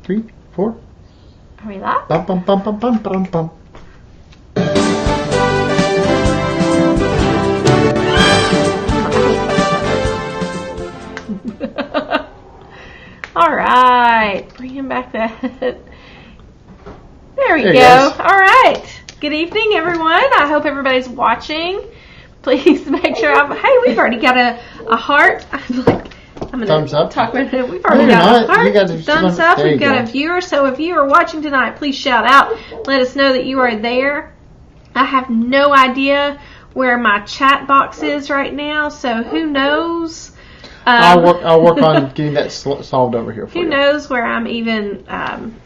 3, 4. Are we live? Bum, bum, bum, bum, bum, bum, bum. All right. Bringing back that. There we There go. he goes. All right. Good evening, everyone. I hope everybody's watching. Please make sure hey, we've already got a heart. I'm gonna Thumbs up. talk about it. We've already No, you're got a not. heart. You got to- Thumbs up. there We've you got go. a viewer. So if you are watching tonight, please shout out. Let us know that you are there. I have no idea where my chat box is right now, so who knows? I'll work on getting that solved over here for you. Who knows where I'm even?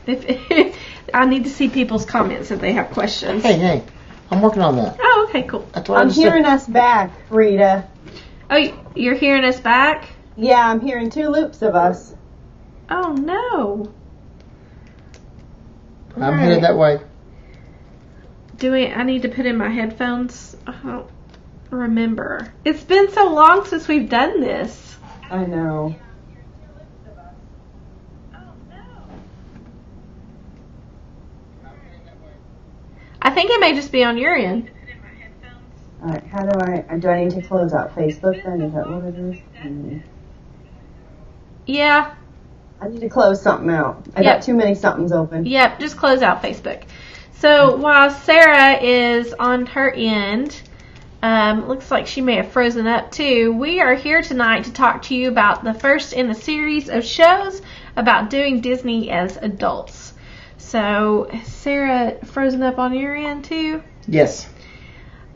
If I need to see people's comments if they have questions. Hey, I'm working on that. Oh, okay, cool. That's what I I'm just hearing said. us back, Rita. Oh, you're hearing us back? Yeah, I'm hearing 2 loops of us. Oh no. I'm headed that way. I need to put in my headphones? I don't remember. It's been so long since we've done this. I know. I think it may just be on your end. Alright, how do I need to close out Facebook then? Is that what it is? Yeah. I need to close something out. I Yep. got too many somethings open. Yep, just close out Facebook. So while Sara is on her end, looks like she may have frozen up too. We are here tonight to talk to you about the first in a series of shows about doing Disney as adults. So, is Sara frozen up on your end too? Yes.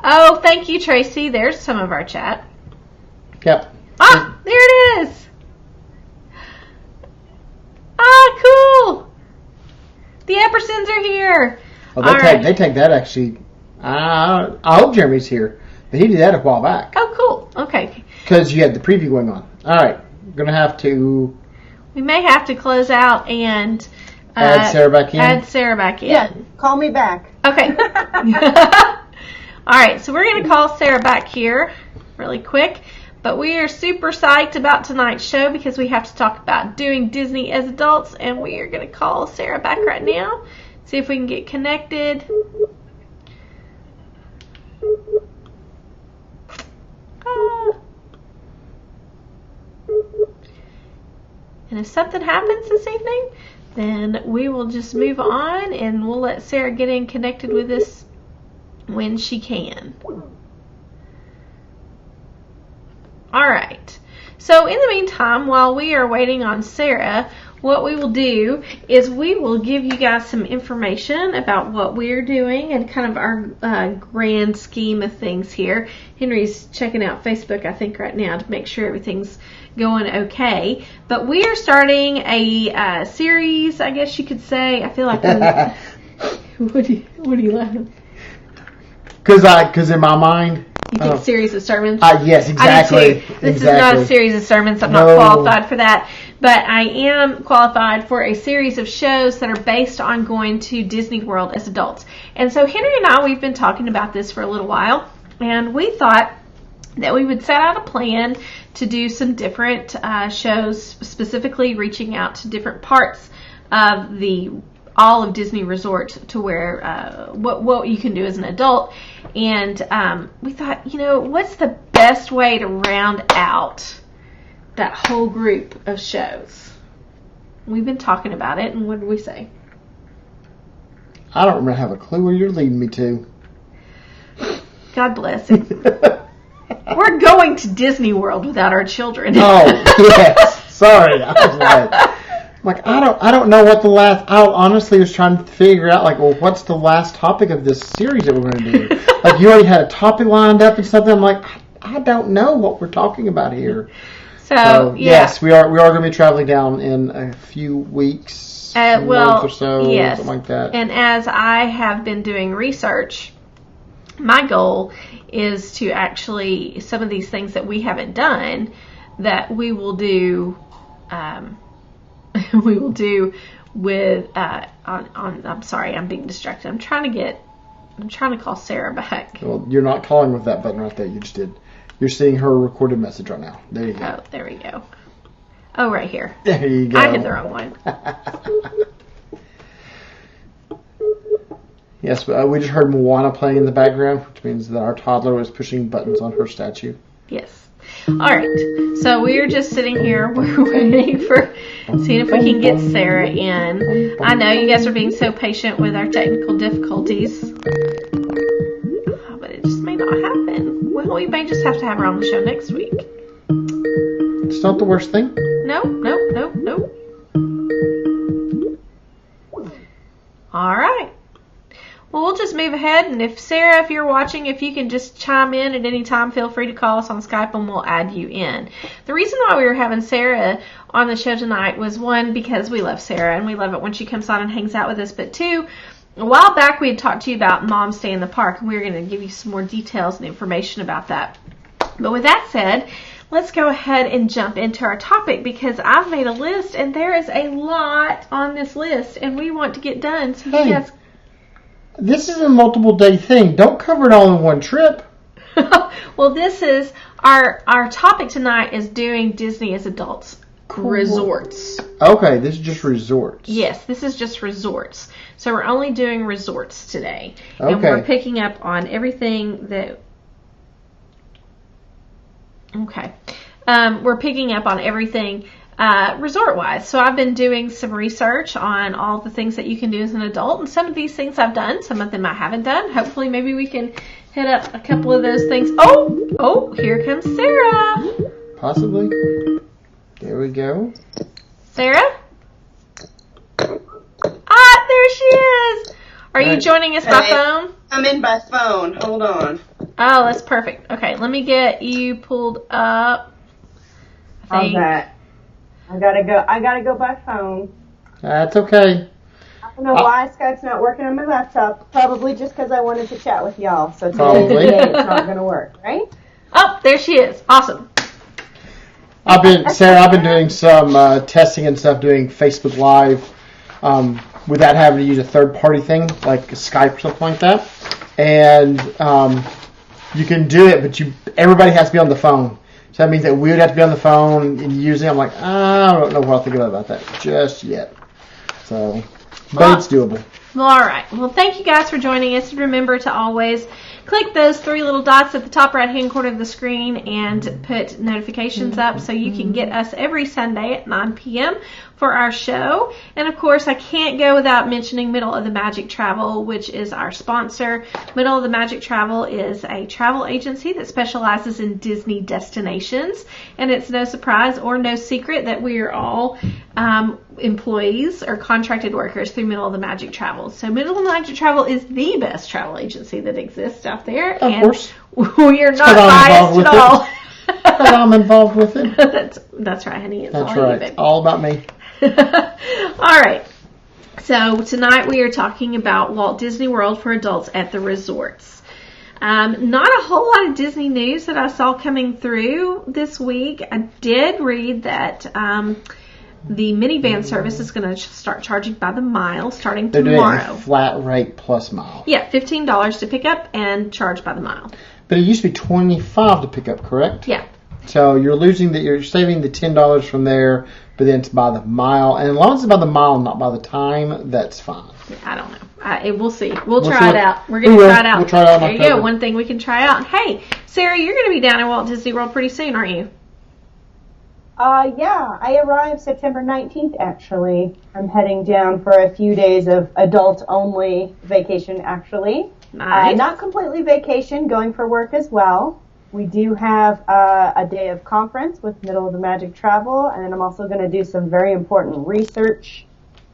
Oh, thank you, Tracy. There's some of our chat. Yep. Ah, there it is. Ah, cool. The Eppersons are here. Well, All right. they take that actually. I hope Jeremy's here, but he did that a while back Oh, cool. Okay. because you had the preview going on. All right, we're gonna have to We may have to close out and add Sara back in. Add Sara back in. Yeah, call me back. Okay. All right, so we're going to call Sara back here really quick. But we are super psyched about tonight's show because we have to talk about doing Disney as adults. And we are going to call Sara back right now. See if we can get connected. And if something happens this evening, then we will just move on and we'll let Sara get in connected with us when she can. All right. So in the meantime, while we are waiting on Sara, what we will do is we will give you guys some information about what we're doing and kind of our grand scheme of things here. Henry's checking out Facebook, I think, right now to make sure everything's going okay. But we are starting a series, I guess you could say. I feel like what are you laughing? Because in my mind, You think series of sermons? yes, exactly. I do too. This is not a series of sermons. I'm not qualified for that. But I am qualified for a series of shows that are based on going to Disney World as adults. And so Henry and I, we've been talking about this for a little while. And we thought that we would set out a plan to do some different shows, specifically reaching out to different parts of all of Disney Resort to where what you can do as an adult. And we thought, what's the best way to round out that whole group of shows? We've been talking about it, and what did we say? I don't really have a clue where you're leading me to. God bless him. We're going to Disney World without our children. Oh, yes. Sorry. I was like, I don't know what the last. I honestly was trying to figure out, what's the last topic of this series that we're going to do? You already had a topic lined up and something. I'm like, I don't know what we're talking about here. So yes, we are going to be traveling down in a few weeks, a month or so, yes. something like that. And as I have been doing research, my goal is to actually, some of these things that we haven't done, that we will do, with, I'm sorry, I'm being distracted. I'm trying to call Sara back. Well, you're not calling with that button right there. You just did. You're seeing her recorded message right now. There you go. Oh, there we go. Oh, right here. There you go. I hit the wrong one. Yes, we just heard Moana playing in the background, which means that our toddler was pushing buttons on her statue. Yes. All right. So we're just sitting here. We're waiting for seeing if we can get Sara in. I know you guys are being so patient with our technical difficulties, but it just may not happen. Well, we may just have to have her on the show next week. It's not the worst thing. No. All right. Well, we'll just move ahead, and if Sara, if you're watching, if you can just chime in at any time, feel free to call us on Skype and we'll add you in. The reason why we were having Sara on the show tonight was, one, because we love Sara and we love it when she comes on and hangs out with us, but two, a while back we had talked to you about Mom's Day in the Park, and we were going to give you some more details and information about that. But with that said, let's go ahead and jump into our topic, because I've made a list and there is a lot on this list and we want to get done. So you guys... This is a multiple day thing. Don't cover it all in one trip. Well, this is our topic tonight is doing Disney as adults. Cool. Resorts. Okay, this is just resorts. Yes, this is just resorts. So we're only doing resorts today. Okay. And we're picking up on everything that... Okay. We're picking up on everything resort-wise. So I've been doing some research on all the things that you can do as an adult, and some of these things I've done, some of them I haven't done. Hopefully maybe we can hit up a couple of those things. Oh, here comes Sara. Possibly. There we go. Sara? Ah, there she is. Are you joining us by phone? I'm in by phone. Hold on. Oh, that's perfect. Okay, let me get you pulled up. How's that? I gotta go by phone. That's okay. I don't know why Skype's not working on my laptop. Probably just because I wanted to chat with y'all. So today it's not gonna work, right? Oh, there she is. Awesome. Sara, I've been doing some testing and stuff, doing Facebook Live, without having to use a third-party thing like Skype or something like that. And you can do it, but everybody has to be on the phone. So that means that we would have to be on the phone and using. I'm like, I don't know what I'll think about that just yet. So, but it's doable. Well, all right. Well, thank you guys for joining us. Remember to always click those three little dots at the top right-hand corner of the screen and put notifications up so you can get us every Sunday at 9 p.m. for our show. And, of course, I can't go without mentioning Middle of the Magic Travel, which is our sponsor. Middle of the Magic Travel is a travel agency that specializes in Disney destinations. And it's no surprise or no secret that we are all employees or contracted workers through Middle of the Magic Travel. So Middle of the Magic Travel is the best travel agency that exists out there. Of course. We are not biased at all. But I'm involved with it. That's right, honey. It's that's all right. You, all about me. All right. So tonight we are talking about Walt Disney World for adults at the resorts. Not a whole lot of Disney news that I saw coming through this week. I did read that the minivan service is going to start charging by the mile starting tomorrow. They're doing a flat rate plus mile. Yeah, $15 to pick up and charge by the mile. But it used to be $25 to pick up, correct? Yeah. So you're saving the $10 from there, but then it's by the mile. And as long as it's by the mile, not by the time, that's fine. I don't know. We'll see. We'll try it out. We're going to try it out. We'll try it out in There you October. go. One thing we can try out. Hey, Sara, you're going to be down in Walt Disney World pretty soon, aren't you? Yeah, I arrived September 19th, actually. I'm heading down for a few days of adult-only vacation, actually. Nice. Not completely vacation, going for work as well. We do have a day of conference with Middle of the Magic Travel, and I'm also going to do some very important research.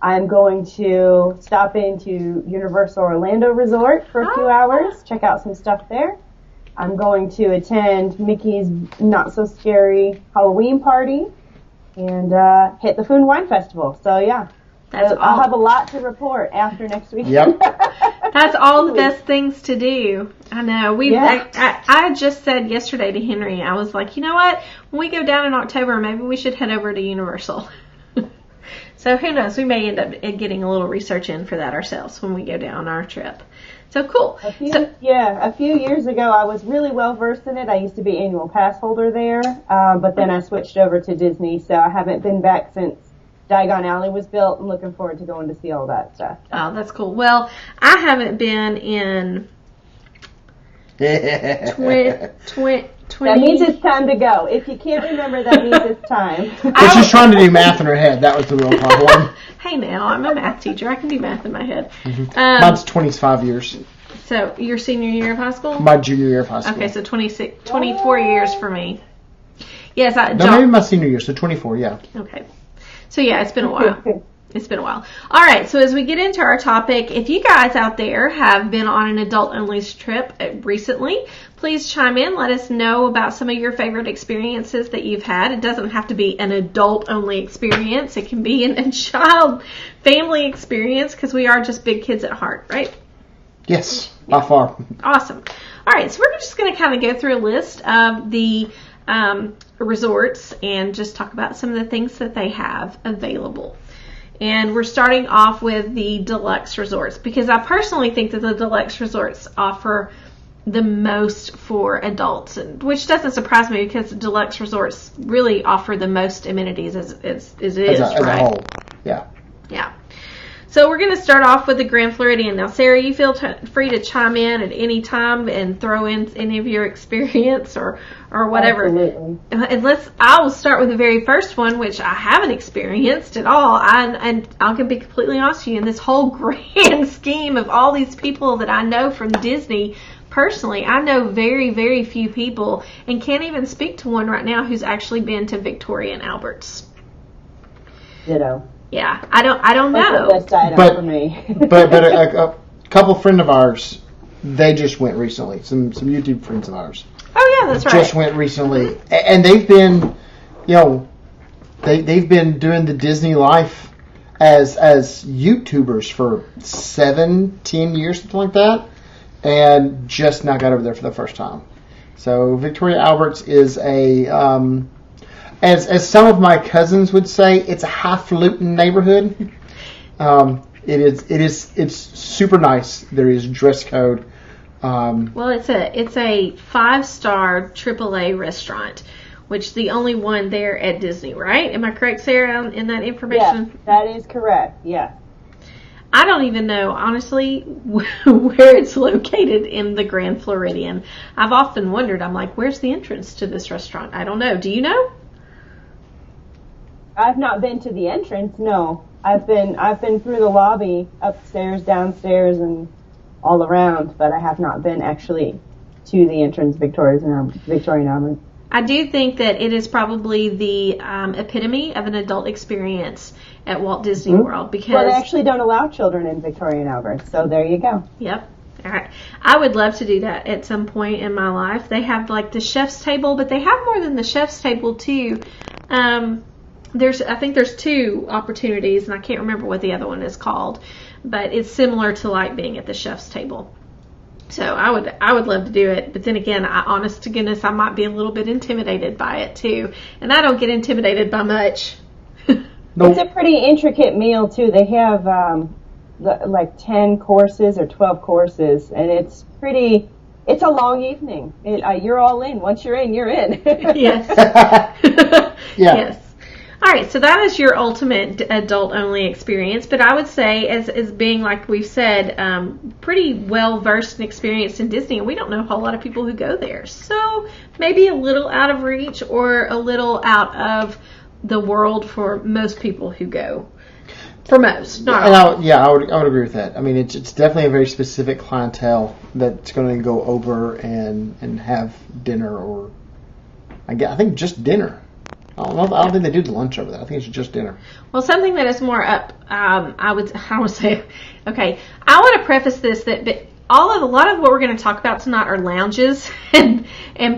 I'm going to stop into Universal Orlando Resort for a few hours, check out some stuff there. I'm going to attend Mickey's Not So Scary Halloween party and hit the Food and Wine Festival. So, yeah, I'll have a lot to report after next week. Yep. That's all the best things to do. I know. I just said yesterday to Henry, I was like, you know what? When we go down in October, maybe we should head over to Universal. So who knows? We may end up getting a little research in for that ourselves when we go down our trip. So cool. A few years ago, I was really well versed in it. I used to be annual pass holder there, but then I switched over to Disney, so I haven't been back since Diagon Alley was built. I'm looking forward to going to see all that stuff. Oh, that's cool. Well, I haven't been in 20. That means it's time to go. If you can't remember, that means it's time. But she's trying to do math in her head. That was the real problem. Hey, now, I'm a math teacher. I can do math in my head. Mine's 25 years. So, your senior year of high school? My junior year of high school. Okay, so 24 years for me. Yes, maybe my senior year, so 24, yeah. Okay. So, yeah, it's been a while. It's been a while. All right, so as we get into our topic, if you guys out there have been on an adult-only trip recently, please chime in. Let us know about some of your favorite experiences that you've had. It doesn't have to be an adult-only experience. It can be a child family experience because we are just big kids at heart, right? Yes, by far. Awesome. All right, so we're just going to kind of go through a list of the resorts and just talk about some of the things that they have available. And we're starting off with the deluxe resorts because I personally think that the deluxe resorts offer the most for adults, which doesn't surprise me because deluxe resorts really offer the most amenities as it is, as a whole. Yeah. Yeah. So we're going to start off with the Grand Floridian. Now, Sarah, you feel free to chime in at any time and throw in any of your experience or whatever. Absolutely. And I will start with the very first one, which I haven't experienced at all. And I can be completely honest with you, in this whole grand scheme of all these people that I know from Disney, personally, I know very, very few people and can't even speak to one right now who's actually been to Victoria and Albert's. Ditto. Yeah, I don't know. That's the best item for me. but a couple friend of ours, they just went recently. Some YouTube friends of ours. Oh yeah, that's right. Just went recently, and they've been, they've been doing the Disney life as YouTubers for 7-10 years, something like that, and just now got over there for the first time. So Victoria Albert's is a as some of my cousins would say, it's a highfalutin neighborhood. It's super nice. There is dress code. Well, it's a 5-star AAA restaurant, which is the only one there at Disney, right? Am I correct, Sarah, in that information? Yes, that is correct. Yes. I don't even know, honestly, where it's located in the Grand Floridian. I've often wondered, I'm like, where's the entrance to this restaurant? I don't know. Do you know? I've not been to the entrance, no. I've been through the lobby, upstairs, downstairs, and all around, but I have not been actually to the entrance, Victorian Albert. I do think that it is probably the epitome of an adult experience at Walt Disney World because they actually don't allow children in Victorian Albert, so there you go. Yep. All right. I would love to do that at some point in my life. They have like the chef's table, but they have more than the chef's table too. I think there's 2 opportunities, and I can't remember what the other one is called, but it's similar to like being at the chef's table. So I would love to do it, but then again, honest to goodness, I might be a little bit intimidated by it too, and I don't get intimidated by much. Nope. It's a pretty intricate meal too. They have like 10 courses or 12 courses, and it's a long evening. You're all in. Once you're in, you're in. Yes. Yeah. Yes. All right, so that is your ultimate adult-only experience, but I would say, as being, like we've said, pretty well-versed and experienced in Disney, and we don't know a whole lot of people who go there. So maybe a little out of reach or a little out of the world for most people who go. For most, not all. I would agree with that. I mean, it's definitely a very specific clientele that's going to go over and have dinner, or I think just dinner. I don't think they do the lunch over there. I think it's just dinner. Well, something that is more up, I would say, okay, I want to preface this that a lot of what we're going to talk about tonight are lounges and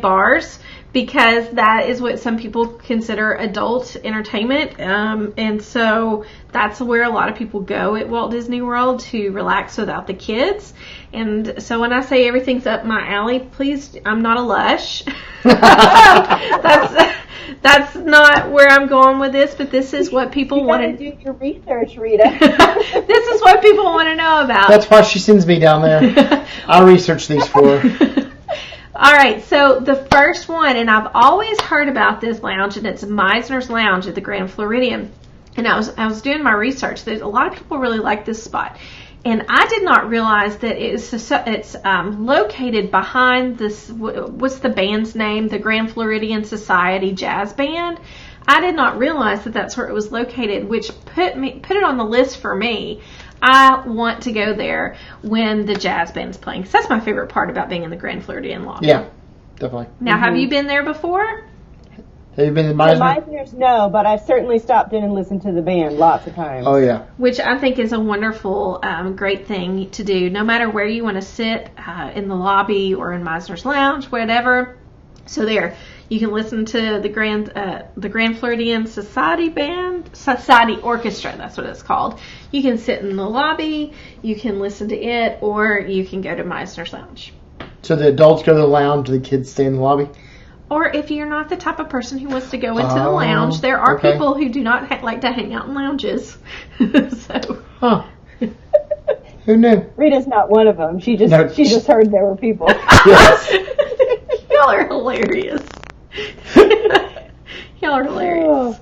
bars, because that is what some people consider adult entertainment, and so that's where a lot of people go at Walt Disney World to relax without the kids. And so when I say everything's up my alley, please, I'm not a lush. That's not where I'm going with this, but this is what people want to do. Your research, Rita. This is what people want to know about. That's why she sends me down there. I research these for her. All right, so the first one, and I've always heard about this lounge, and it's Meisner's Lounge at the Grand Floridian. And I was doing my research. There's a lot of people really like this spot. And I did not realize that it's located behind this, what's the band's name? The Grand Floridian Society Jazz Band. I did not realize that that's where it was located, which put it on the list for me. I want to go there when the jazz band's playing, because that's my favorite part about being in the Grand Floridian lobby. Yeah, definitely. Now, have you been there before? Have you been in Meisner? Meisner's, no, but I've certainly stopped in and listened to the band lots of times. Oh, yeah. Which I think is a wonderful, great thing to do, no matter where you want to sit, in the lobby or in Meisner's Lounge, whatever. So there, you can listen to the Grand Floridian Society Orchestra, that's what it's called. You can sit in the lobby, you can listen to it, or you can go to Meisner's Lounge. So the adults go to the lounge, the kids stay in the lobby? Or if you're not the type of person who wants to go into the lounge, there are people who do not like to hang out in lounges. So. Huh. Who knew? Rita's not one of them. She just heard there were people. Yes. Y'all are hilarious. Y'all are hilarious.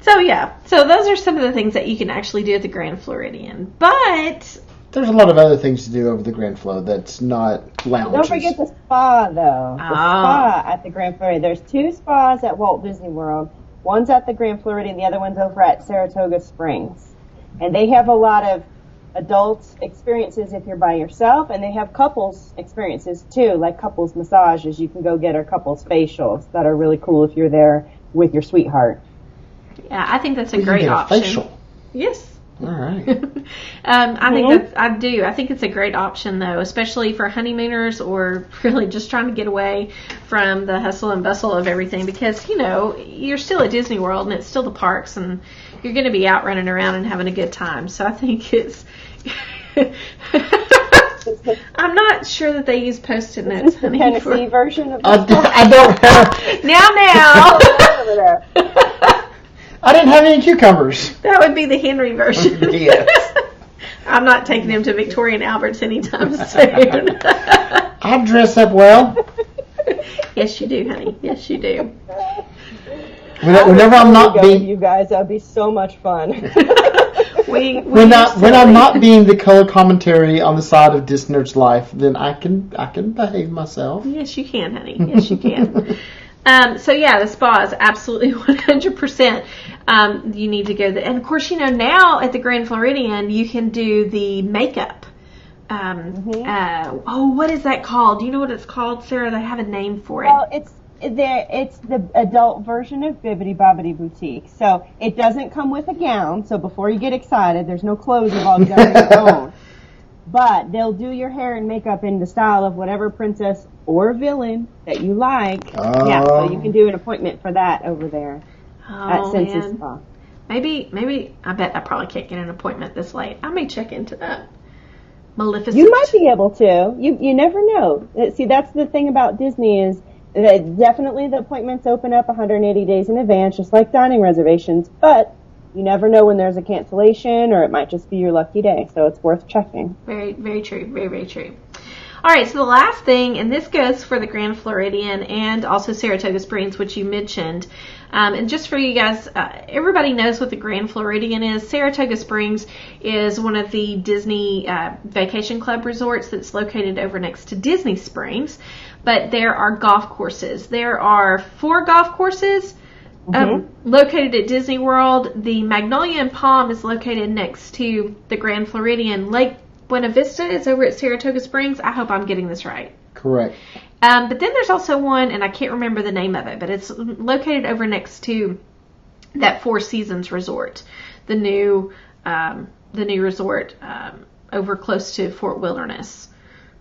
So yeah, so those are some of the things that you can actually do at the Grand Floridian. But there's a lot of other things to do over the Grand Flo that's not lounges. Don't forget the spa, though. The spa at the Grand Floridian. There's 2 spas at Walt Disney World. One's at the Grand Floridian, the other one's over at Saratoga Springs. And they have a lot of adult experiences if you're by yourself, and they have couples experiences, too, like couples massages. You can go get, or couples facials that are really cool if you're there with your sweetheart. Yeah, I think that's a great option. Facial. Yes. All right. I think it's a great option, though, especially for honeymooners or really just trying to get away from the hustle and bustle of everything, because, you're still at Disney World and it's still the parks and you're going to be out running around and having a good time. So I think it's... I'm not sure that they use Post-it notes, honey. The Tennessee version of I don't have... Now. I didn't have any cucumbers. That would be the Henry version. Yes. I'm not taking him to Victoria and Albert's anytime soon. I dress up well. Yes, you do, honey. Yes, you do. Whenever I'm not being... You guys, that'd be so much fun. When I'm not being the color commentary on the side of Disney's life, then I can behave myself. Yes, you can, honey. Yes, you can. So yeah, the spa is absolutely 100%. You need to go there. And of course, now at the Grand Floridian, you can do the makeup. What is that called? Do you know what it's called, Sarah? They have a name for it. Well, it's the adult version of Bibbidi Bobbidi Boutique. So it doesn't come with a gown. So before you get excited, there's no clothes involved on your own. But they'll do your hair and makeup in the style of whatever princess or villain that you like. Yeah, so you can do an appointment for that over there at Senses Spa. Maybe, I bet I probably can't get an appointment this late. I may check into that. Maleficent. You might be able to. You never know. See, that's the thing about Disney is that definitely the appointments open up 180 days in advance, just like dining reservations, but you never know when there's a cancellation, or it might just be your lucky day, so it's worth checking. Very, very true. Very, very true. All right, so the last thing, and this goes for the Grand Floridian and also Saratoga Springs, which you mentioned. And just for you guys, everybody knows what the Grand Floridian is. Saratoga Springs is one of the Disney Vacation Club resorts that's located over next to Disney Springs. But there are golf courses. There are 4 golf courses located at Disney World. The Magnolia and Palm is located next to the Grand Floridian. Lake Buena Vista is over at Saratoga Springs. I hope I'm getting this right. Correct. But then there's also one, and I can't remember the name of it, but it's located over next to that Four Seasons resort, the new resort over close to Fort Wilderness.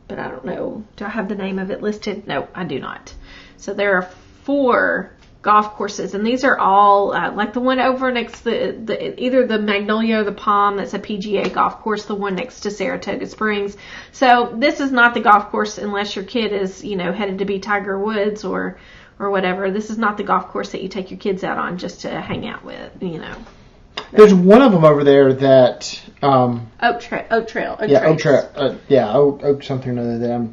But I don't know. Do I have the name of it listed? No, I do not. So there are 4 golf courses, and these are all like the one over next to either the Magnolia or the Palm, that's a PGA golf course, the one next to Saratoga Springs. So this is not the golf course unless your kid is headed to be Tiger Woods or whatever. This is not the golf course that you take your kids out on just to hang out with. There's one of them over there that Oak Trail. Oak something or other that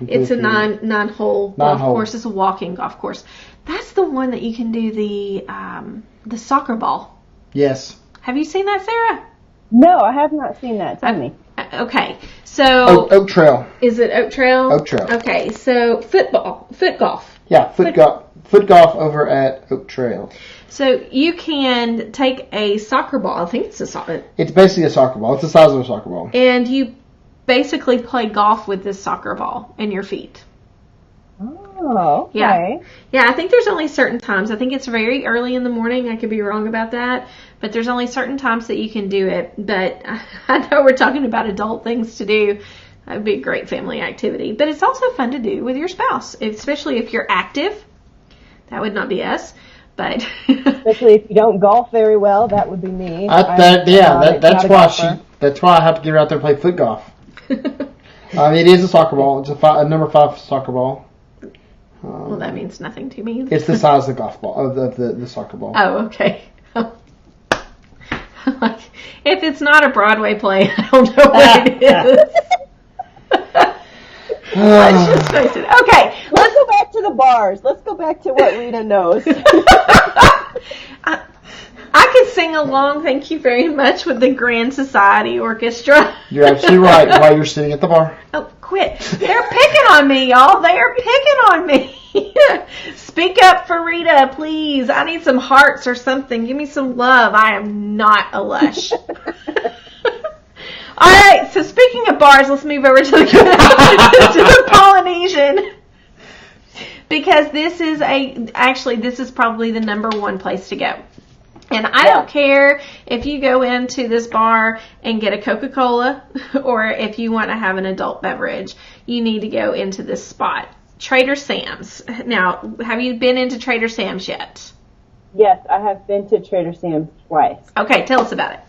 it's a nine-hole golf course. It's a walking golf course. That's the one that you can do the soccer ball. Yes. Have you seen that, Sarah? No, I have not seen that. Tell me. Okay, so Oak Trail. Is it Oak Trail? Oak Trail. Okay, so foot golf. Yeah, foot golf over at Oak Trail. So you can take a soccer ball. I think it's a soccer. It's basically a soccer ball. It's the size of a soccer ball. And you basically play golf with this soccer ball in your feet. Oh, okay. Yeah, I think there's only certain times. I think it's very early in the morning. I could be wrong about that. But there's only certain times that you can do it. But I know we're talking about adult things to do. That would be a great family activity. But it's also fun to do with your spouse, especially if you're active. That would not be us. But especially if you don't golf very well, that would be me. That's why I have to get her out there and play foot golf. It is a soccer ball. It's a number 5 soccer ball. Well, that means nothing to me. It's the size of the golf ball, of the soccer ball. Oh, okay. Like, if it's not a Broadway play, I don't know what it is. Let's just face it. Okay, let's go back to the bars. Let's go back to what Rita knows. I could sing along, thank you very much, with the Grand Society Orchestra. You're absolutely right while you're sitting at the bar. Oh, quit. They're picking on me, y'all. They are picking on me. Speak up for Rita, please. I need some hearts or something. Give me some love. I am not a lush. All right, so speaking of bars, let's move over to the Polynesian. Because this is probably the number 1 place to go. And I don't care if you go into this bar and get a Coca-Cola or if you want to have an adult beverage, you need to go into this spot. Trader Sam's. Now, have you been into Trader Sam's yet? Yes, I have been to Trader Sam's twice. Okay, tell us about it.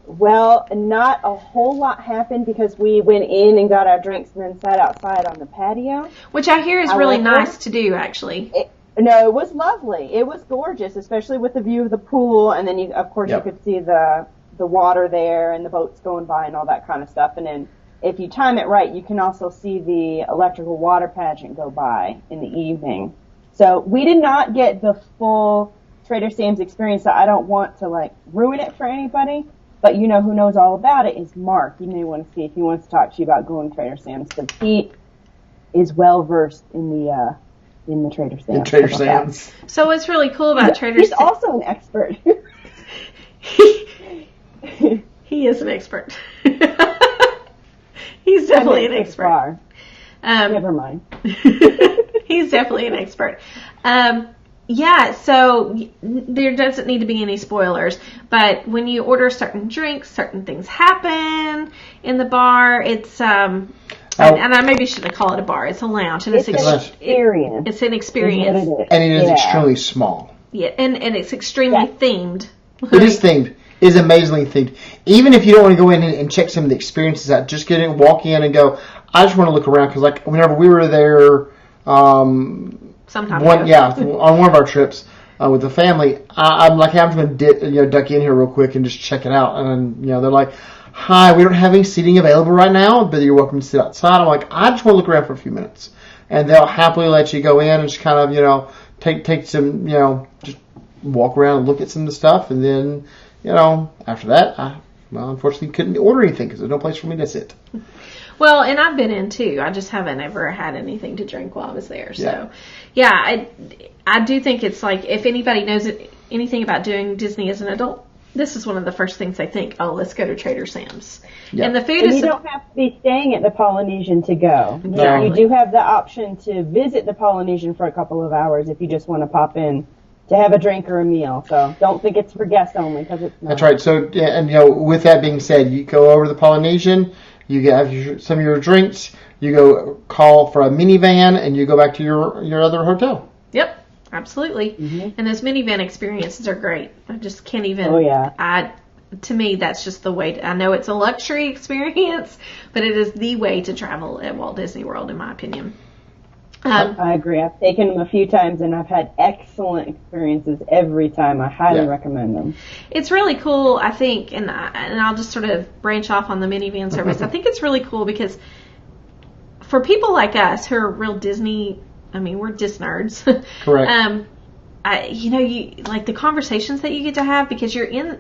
Well, not a whole lot happened because we went in and got our drinks and then sat outside on the patio. Which I hear is really nice to do, actually. No, it was lovely. It was gorgeous, especially with the view of the pool, and then you could see the water there and the boats going by and all that kind of stuff. And then if you time it right, you can also see the electrical water pageant go by in the evening. So we did not get the full Trader Sam's experience, so I don't want to ruin it for anybody. But who knows all about it is Mark. You may want to see if he wants to talk to you about going to Trader Sam's, because he is well versed in the Trader Sam's. In Trader Sam's. So what's really cool about Trader Sam's? He's also an expert. He is an expert. He's definitely an expert. Never mind. He's definitely an expert. So there doesn't need to be any spoilers, but when you order certain drinks, certain things happen in the bar. It's and I maybe shouldn't call it a bar. It's a lounge, and it's an experience. It's an experience, and it is extremely small. Yeah, and it's extremely themed. It is themed. It is amazingly themed. Even if you don't want to go in and check some of the experiences out, just get in, walk in, and go. I just want to look around because, whenever we were there. Sometime on one of our trips with the family, I'm like, I'm just going to duck in here real quick and just check it out. And they're like, "Hi, we don't have any seating available right now, but you're welcome to sit outside." I'm like, I just want to look around for a few minutes, and they'll happily let you go in and just kind of take some just walk around and look at some of the stuff, and then after that, I unfortunately couldn't order anything because there's no place for me to sit. Well, and I've been in too. I just haven't ever had anything to drink while I was there. So, I do think it's if anybody knows anything about doing Disney as an adult, this is one of the first things they think. Oh, let's go to Trader Sam's. Yep. And the food is. You don't have to be staying at the Polynesian to go. Exactly. You do have the option to visit the Polynesian for a couple of hours if you just want to pop in to have a drink or a meal. So don't think it's for guests only because it's not. That's right. So, with that being said, you go over to the Polynesian. You have some of your drinks. You go call for a minivan, and you go back to your other hotel. Yep, absolutely. Mm-hmm. And those minivan experiences are great. I just can't even. Oh yeah. To me, that's just the way. I know it's a luxury experience, but it is the way to travel at Walt Disney World, in my opinion. I agree. I've taken them a few times, and I've had excellent experiences every time. I highly recommend them. It's really cool, I think, and I'll just sort of branch off on the minivan service. I think it's really cool because for people like us who are real Disney, we're Dis nerds. Correct. you like the conversations that you get to have, because you're in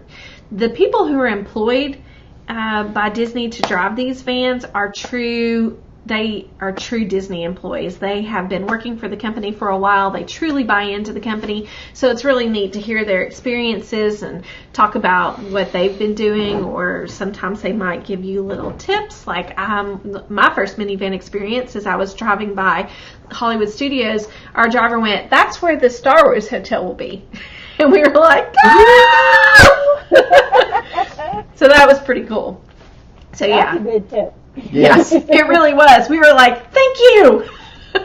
the people who are employed by Disney to drive these vans are true. They are true Disney employees. They have been working for the company for a while. They truly buy into the company. So it's really neat to hear their experiences and talk about what they've been doing, or sometimes they might give you little tips. Like my first minivan experience is I was driving by Hollywood Studios. Our driver went, "That's where the Star Wars hotel will be." And we were like, "Ah!" So that was pretty cool. So That's a good tip. Yes, it really was. We were like, "Thank you."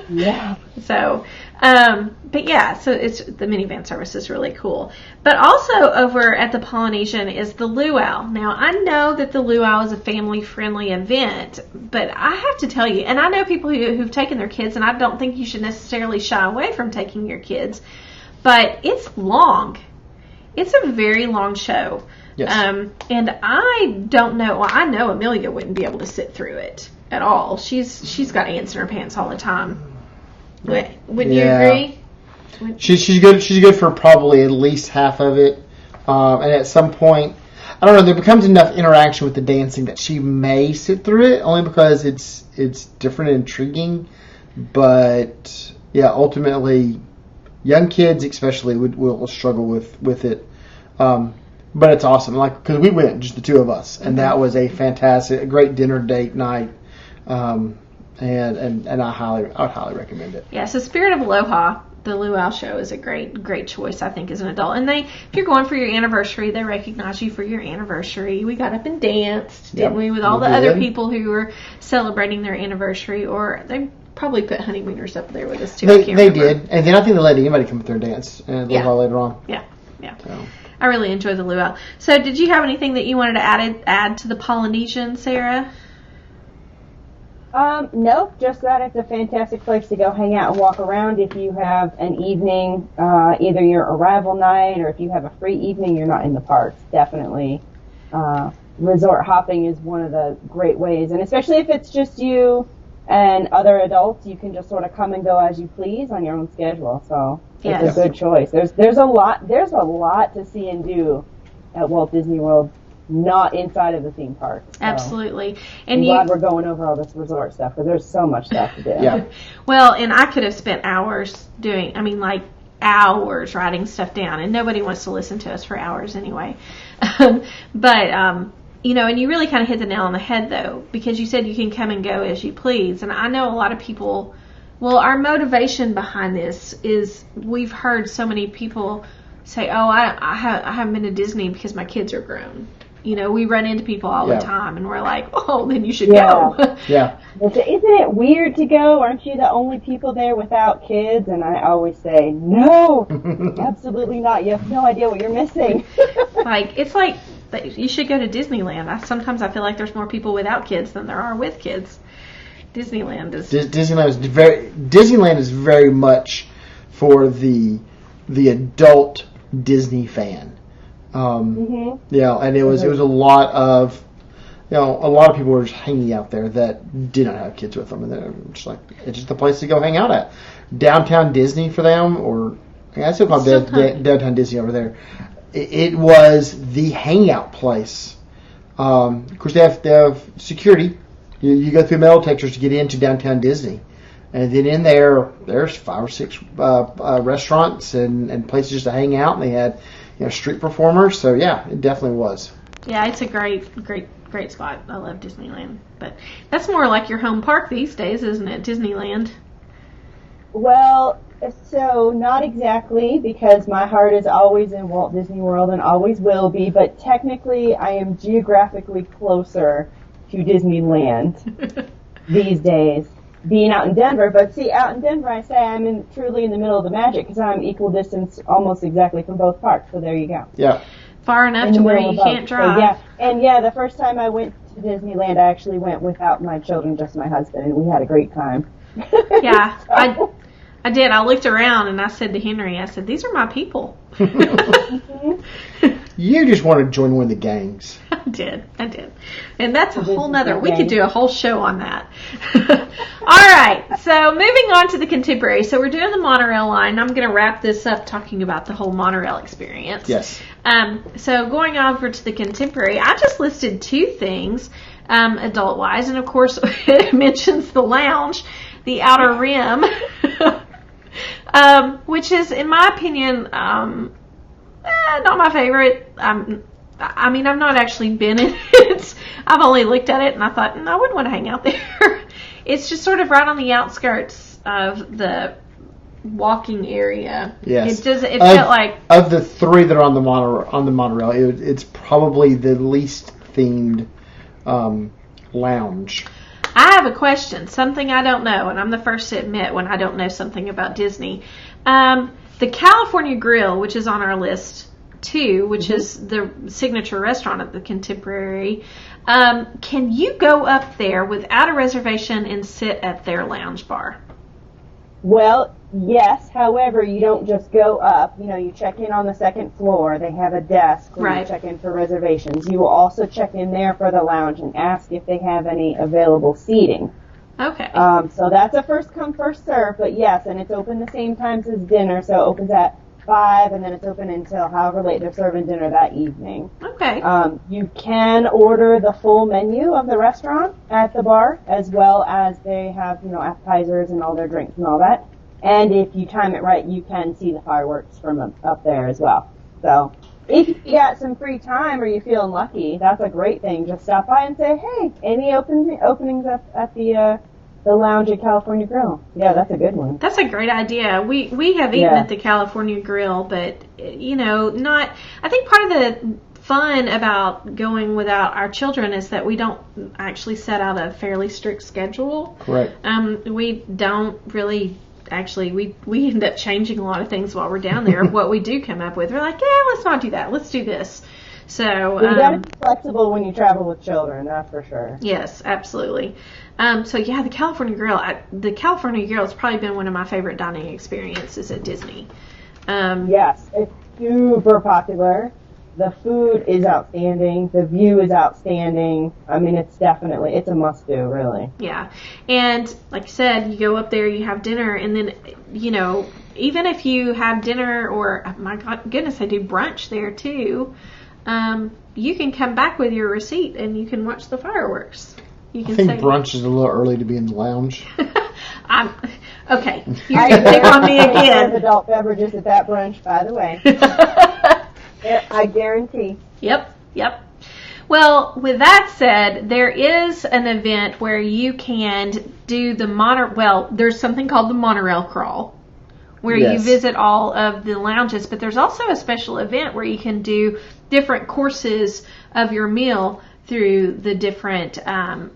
Yeah. So, but yeah, so it's the minivan service is really cool. But also over at the Polynesian is the luau. Now I know that the luau is a family-friendly event, but I have to tell you, and I know people who've taken their kids, and I don't think you should necessarily shy away from taking your kids, but it's long. It's a very long show. Yes. And I don't know. Well, I know Amelia wouldn't be able to sit through it at all. She's got ants in her pants all the time. Would you agree? She's good. She's good for probably at least half of it, and at some point, I don't know. There becomes enough interaction with the dancing that she may sit through it, only because it's different and intriguing. But yeah, ultimately, young kids especially will struggle with it. But it's awesome, like, because we went, just the two of us, and that was a great dinner date night, and I would highly recommend it. Yeah, so Spirit of Aloha, the luau show, is a great choice, I think, as an adult. And if you're going for your anniversary, they recognize you for your anniversary. We got up and danced, didn't we, with all the other people who were celebrating their anniversary, or they probably put honeymooners up there with us too. They did, and then I think they let anybody come up there and dance a little while later on. Yeah. So. I really enjoy the luau. So did you have anything that you wanted to add to the Polynesian, Sarah? Nope, just that it's a fantastic place to go hang out and walk around if you have an evening, either your arrival night or if you have a free evening, you're not in the parks. Definitely. Resort hopping is one of the great ways, and especially if it's just you and other adults, you can just sort of come and go as you please on your own schedule. So it's a good choice. There's a lot to see and do at Walt Disney World, not inside of the theme park. So absolutely. And I'm glad we're going over all this resort stuff, because there's so much stuff to do. Yeah. Well, and I could have spent hours hours writing stuff down, and nobody wants to listen to us for hours anyway. But and you really kind of hit the nail on the head, though, because you said you can come and go as you please. And I know a lot of people, well, our motivation behind this is we've heard so many people say, "Oh, I haven't been to Disney because my kids are grown." We run into people all the time, and we're like, "Oh, then you should go." Yeah. Isn't it weird to go? Aren't you the only people there without kids? And I always say, no, absolutely not. You have no idea what you're missing. It's like you should go to Disneyland. Sometimes I feel like there's more people without kids than there are with kids. Disneyland is very much for the adult Disney fan. Yeah, and it was a lot of people were just hanging out there that did not have kids with them, and they're just like, it's just a place to go hang out at. Downtown Disney for them, or I still call it Downtown Disney over there. It was the hangout place. Of course, they have security. You go through metal detectors to get into Downtown Disney. And then in there's 5 or 6 restaurants and places just to hang out. And they had street performers. So, yeah, it definitely was. Yeah, it's a great spot. I love Disneyland. But that's more like your home park these days, isn't it, Disneyland? Well, so not exactly, because my heart is always in Walt Disney World and always will be. But technically, I am geographically closer to Disneyland these days, being out in Denver. But see, out in Denver, I say I'm truly in the middle of the magic, because I'm equal distance almost exactly from both parks. So there you go. Yeah. Far enough to where you can't drive. So, the first time I went to Disneyland, I actually went without my children, just my husband, and we had a great time. Yeah, I did. I looked around and I said to Henry, I said, "These are my people." You just want to join one of the gangs. I did. And that's a whole nother, we could do a whole show on that. All right, so moving on to the contemporary. So we're doing the monorail line. I'm going to wrap this up talking about the whole monorail experience. Yes. So going over to the contemporary, I just listed 2 things, adult-wise, and of course it mentions the lounge, the outer rim, which is, in my opinion, not my favorite. I mean, I've not actually been in it. I've only looked at it and I thought, I wouldn't want to hang out there. It's just sort of right on the outskirts of the walking area. Yes. It felt like, of the 3 that are on the monorail, it's probably the least themed lounge. I have a question, something I don't know, and I'm the first to admit when I don't know something about Disney. The California Grill, which is on our list too, which is the signature restaurant at the Contemporary, can you go up there without a reservation and sit at their lounge bar? Well, yes. However, you don't just go up. You check in on the 2nd floor. They have a desk where you check in for reservations. You will also check in there for the lounge and ask if they have any available seating. Okay. So that's a first come, first serve. But yes, and it's open the same times as dinner. So it opens at 5, and then it's open until however late they're serving dinner that evening. Okay. You can order the full menu of the restaurant at the bar, as well as they have, appetizers and all their drinks and all that. And if you time it right, you can see the fireworks from up there as well. So if you got some free time or you're feeling lucky, that's a great thing. Just stop by and say, hey, any openings up at the lounge at California Grill. Yeah, that's a good one. That's a great idea. We have eaten at the California Grill, but, not... I think part of the fun about going without our children is that we don't actually set out a fairly strict schedule. Correct. We don't really... Actually, we end up changing a lot of things while we're down there. What we do come up with, we're like, let's not do that. Let's do this. So you got to be flexible when you travel with children, that's for sure. Yes, absolutely. The California Grill. The California Grill has probably been one of my favorite dining experiences at Disney. Yes, it's super popular. The food is outstanding. The view is outstanding. I mean, it's a must-do, really. Yeah, and like I said, you go up there, you have dinner, and then, even if you have dinner or, my goodness, they do brunch there too, you can come back with your receipt and you can watch the fireworks. I think brunch is a little early to be in the lounge. Okay, you're going to pick on me again. Adult beverages at that brunch, by the way. I guarantee. Yep. Well, with that said, there is an event where you can do there's something called the monorail crawl, where you visit all of the lounges, but there's also a special event where you can do different courses of your meal through the different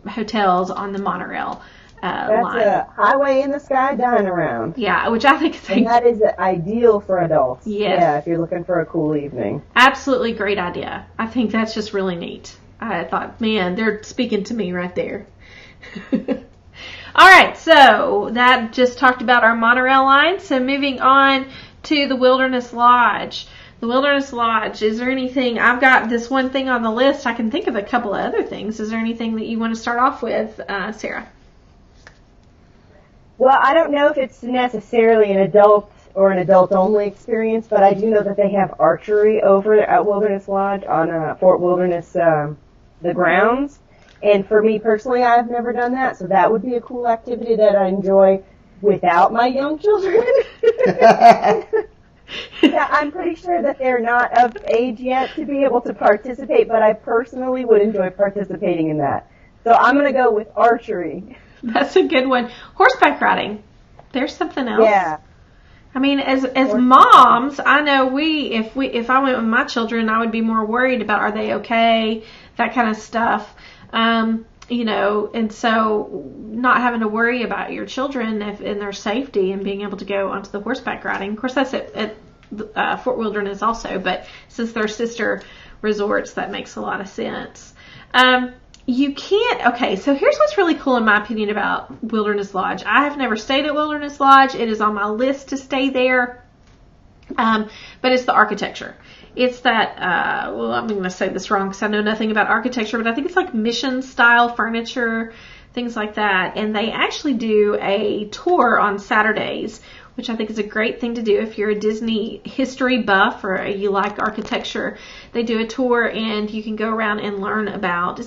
hotels on the monorail That's line. a highway in the sky dine around. Yeah, which I think is and that is ideal for adults. Yes. Yeah, if you're looking for a cool evening. Absolutely great idea. I think that's just really neat. I thought, man, they're speaking to me right there. All right, so that just talked about our monorail line. So moving on to the Wilderness Lodge. The Wilderness Lodge, is there anything, I've got this one thing on the list. I can think of a couple of other things. Is there anything that you want to start off with, Sarah? Well, I don't know if it's necessarily an adult or an adult-only experience, but I do know that they have archery over at Wilderness Lodge on Fort Wilderness, the grounds. And for me personally, I've never done that, so that would be a cool activity that I enjoy without my young children. Yeah, I'm pretty sure that they're not of age yet to be able to participate, but I personally would enjoy participating in that. So I'm going to go with archery. That's a good one. Horseback riding. There's something else. Yeah. I mean, as moms, I know if I went with my children, I would be more worried about, are they okay, that kind of stuff. And so not having to worry about your children and their safety and being able to go onto the horseback riding. Of course, that's at Fort Wilderness also, but since they're sister resorts, that makes a lot of sense. You can't, okay, so here's what's really cool in my opinion about Wilderness Lodge. I have never stayed at Wilderness Lodge. It is on my list to stay there, but it's the architecture. It's that, well, I'm going to say this wrong because I know nothing about architecture, but I think it's like mission-style furniture, things like that. And they actually do a tour on Saturdays, which I think is a great thing to do if you're a Disney history buff or you like architecture. They do a tour, and you can go around and learn about,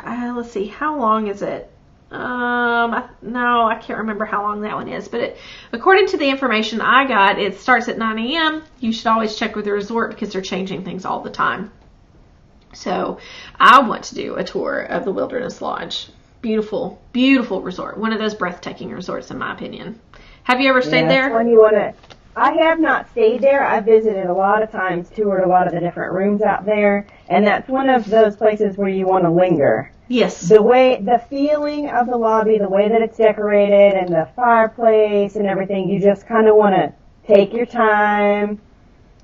let's see, how long is it? No, I can't remember how long that one is, but according to the information I got, it starts at 9 a.m. You should always check with the resort because they're changing things all the time. So I want to do a tour of the Wilderness Lodge. Beautiful, beautiful resort. One of those breathtaking resorts, in my opinion. Have you ever stayed there? When you want to. I have not stayed there. I've visited a lot of times, toured a lot of the different rooms out there, and that's one of those places where you want to linger. Yes. The feeling of the lobby, the way that it's decorated, and the fireplace and everything, you just kind of want to take your time,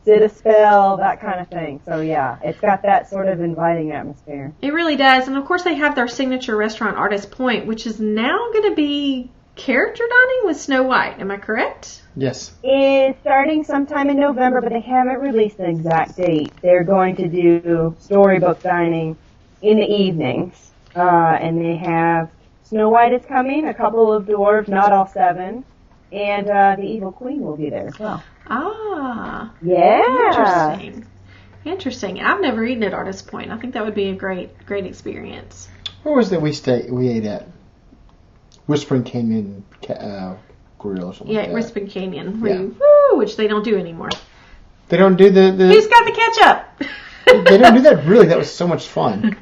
sit a spell, that kind of thing. So yeah, it's got that sort of inviting atmosphere. It really does. And of course they have their signature restaurant, Artist Point, which is now going to be character dining with Snow White. Am I correct? Yes. It's starting sometime in November, but they haven't released the exact date. They're going to do storybook dining in the evenings. And they have Snow White is coming, a couple of dwarves, not all 7, and the Evil Queen will be there as well. Ah. Yeah. Interesting. I've never eaten at Artist Point. I think that would be a great experience. Where was it we ate at? Whispering Canyon Grill or something like that. Whispering Canyon. Yeah. Which they don't do anymore. They don't do the... Who's got the ketchup? They don't do that, really. That was so much fun.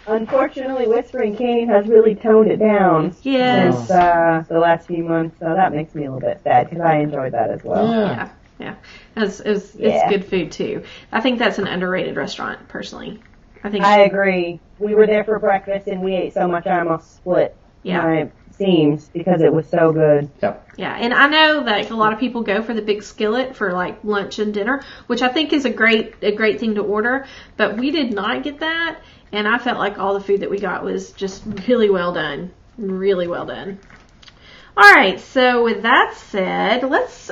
Unfortunately, Whispering Canyon has really toned it down since the last few months, so that makes me a little bit sad because I enjoyed that as well. Yeah. It's good food too. I think that's an underrated restaurant, personally. I agree. We were there for breakfast and we ate so much I almost split my seams because it was so good. Yep. Yeah, and I know that a lot of people go for the big skillet for like lunch and dinner, which I think is a great thing to order, but we did not get that. And I felt like all the food that we got was just really well done. Really well done. All right, so with that said, let's,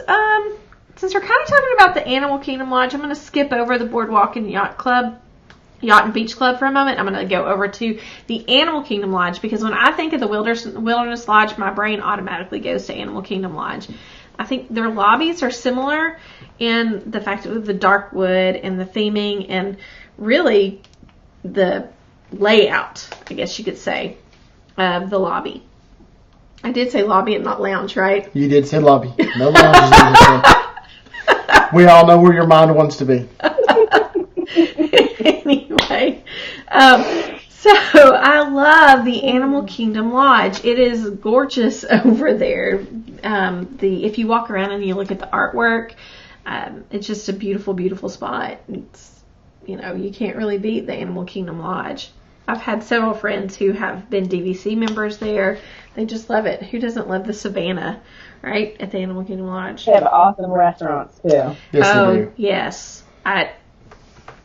since we're kind of talking about the Animal Kingdom Lodge, I'm going to skip over the Boardwalk and Yacht and Beach Club for a moment. I'm going to go over to the Animal Kingdom Lodge because when I think of the Wilderness Lodge, my brain automatically goes to Animal Kingdom Lodge. I think their lobbies are similar in the fact of the dark wood and the theming and really the layout, I guess you could say, of the lobby. I did say lobby and not lounge, right? You did say lobby. No lounges in this one. We all know where your mind wants to be. Anyway, so I love the Animal Kingdom Lodge. It is gorgeous over there. If you walk around and you look at the artwork, it's just a beautiful, beautiful spot. You can't really beat the Animal Kingdom Lodge. I've had several friends who have been DVC members there. They just love it. Who doesn't love the Savannah, right, at the Animal Kingdom Lodge? They have awesome restaurants, too. Yes, they do. Yes.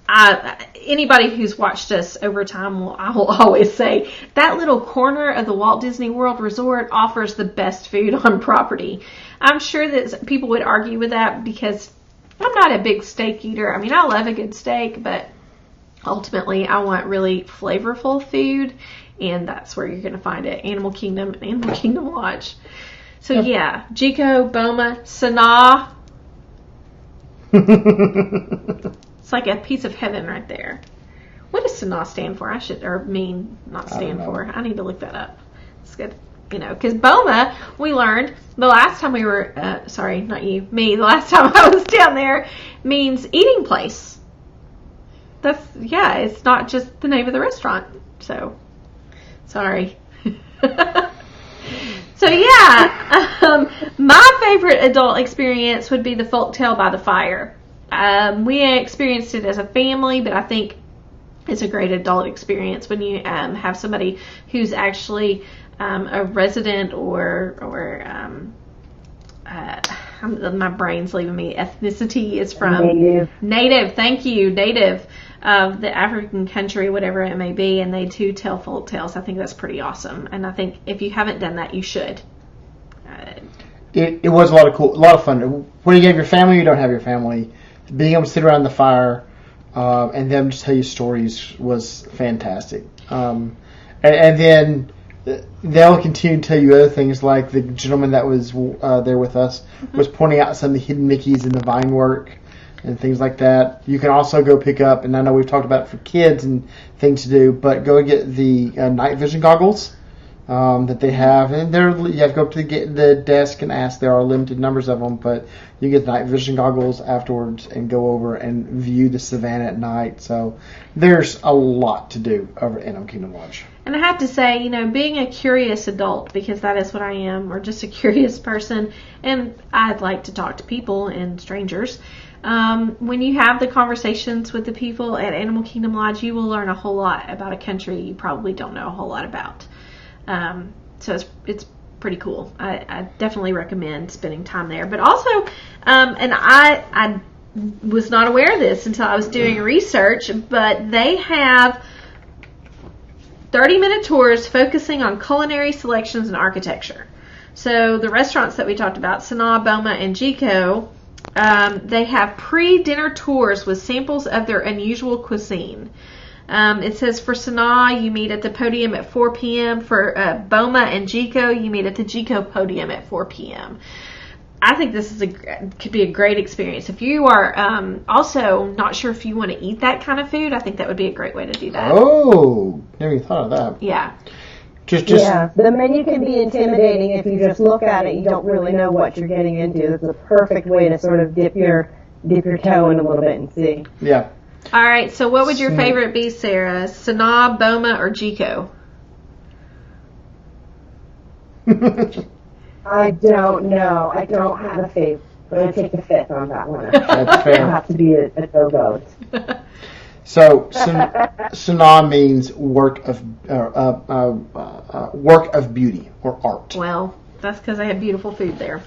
Anybody who's watched us over time, I will always say, that little corner of the Walt Disney World Resort offers the best food on property. I'm sure that people would argue with that because I'm not a big steak eater. I mean, I love a good steak, but ultimately I want really flavorful food, and that's where you're going to find it, Animal Kingdom and Animal Kingdom Lodge. So yeah, Jiko, Boma, Sanaa. It's like a piece of heaven right there. What does Sanaa stand for? I need to look that up. It's good. Because Boma, we learned the last time we were, the last time I was down there, means eating place. It's not just the name of the restaurant. So, sorry. So my favorite adult experience would be the Folktale by the Fire. We experienced it as a family, but I think it's a great adult experience when you have somebody who's actually a resident or my brain's leaving me. Ethnicity is from native. Thank you, native of the African country, whatever it may be, and they do tell folk tales. I think that's pretty awesome, and I think if you haven't done that, you should. It was a lot of fun. Whether you have your family or you don't have your family, being able to sit around the fire, and them just tell you stories was fantastic. And then they'll continue to tell you other things, like the gentleman that was there with us was pointing out some of the hidden Mickeys in the vine work and things like that. You can also go pick up, and I know we've talked about it for kids and things to do, but go get the night vision goggles that they have, and you have to go up to the desk and ask. There are limited numbers of them, but you get the night vision goggles afterwards and go over and view the savannah at night. So there's a lot to do over at Animal Kingdom Lodge. And I have to say, being a curious adult, because that is what I am, or just a curious person, and I'd like to talk to people and strangers. When you have the conversations with the people at Animal Kingdom Lodge, you will learn a whole lot about a country you probably don't know a whole lot about. So it's pretty cool. I definitely recommend spending time there. But also, and I was not aware of this until I was doing research, but they have 30-minute tours focusing on culinary selections and architecture. So the restaurants that we talked about, Sanaa, Boma, and Jiko, they have pre-dinner tours with samples of their unusual cuisine. It says for Sanaa, you meet at the podium at 4 p.m. For Boma and Jiko, you meet at the Jiko podium at 4 p.m. I think this could be a great experience. If you are also not sure if you want to eat that kind of food, I think that would be a great way to do that. Oh, never even thought of that. Yeah. Yeah, the menu can be intimidating if you just look at it. You don't really know what you're getting into. It's a perfect way to sort of dip your toe in a little bit and see. Yeah. All right. So, what would your favorite be, Sarah? Sanaa, Boma, or Jiko? I don't know. I don't have a favorite, but I take the fifth on that one. That's fair. It'll have to be a go-go. So Sanaa means work of beauty or art. Well, that's because they have beautiful food there.